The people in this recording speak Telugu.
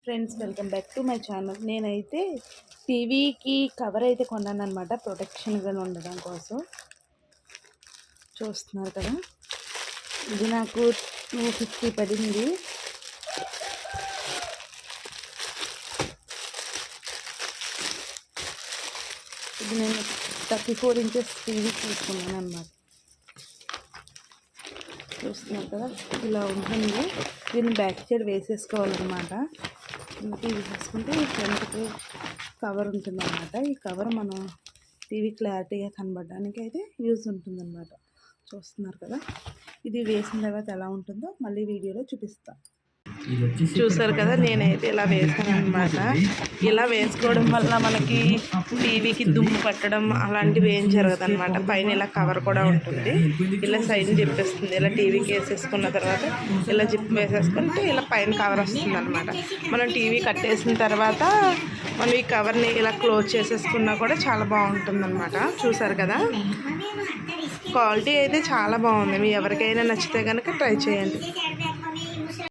Friends, welcome back to my channel. నేనైతే టీవీకి కవర్ అయితే కొన్నాను అనమాట, ప్రొటెక్షన్గా ఉండడం కోసం. చూస్తున్నారు కదా, ఇది నాకు 250 పడింది. ఇది నేను 34 ఇంచెస్ టీవీ తీసుకున్నాను అనమాట. చూస్తున్నారు కదా, ఇలా ఉంటుంది. దీన్ని బ్యాక్ సైడ్ వేసేసుకోవాలన్నమాట. టీవీ వేసుకుంటే ఫ్రంట్కి కవర్ ఉంటుందన్నమాట. ఈ కవర్ మనం టీవీ క్లారిటీగా కనబడడానికి అయితే యూజ్ ఉంటుందన్నమాట. చూస్తున్నారు కదా, ఇది వేసిన తర్వాత ఎలా ఉంటుందో మళ్ళీ వీడియోలో చూపిస్తాను. చూసారు కదా, నేనైతే ఇలా వేసాను అనమాట. ఇలా వేసుకోవడం వల్ల మనకి టీవీకి దుమ్ము పట్టడం అలాంటివి ఏం జరగదు అనమాట. పైన ఇలా కవర్ కూడా ఉంటుంది. ఇలా సైడ్ జిప్పేస్తుంది. ఇలా టీవీకి వేసేసుకున్న తర్వాత ఇలా జిప్ వేసేసుకుంటే ఇలా పైన కవర్ వస్తుంది అనమాట. మనం టీవీ కట్టేసిన తర్వాత మనం ఈ కవర్ని ఇలా క్లోజ్ చేసేసుకున్నా కూడా చాలా బాగుంటుంది అనమాట. చూసారు కదా, క్వాలిటీ అయితే చాలా బాగుంది. మీ ఎవరికైనా నచ్చితే కనుక ట్రై చేయండి.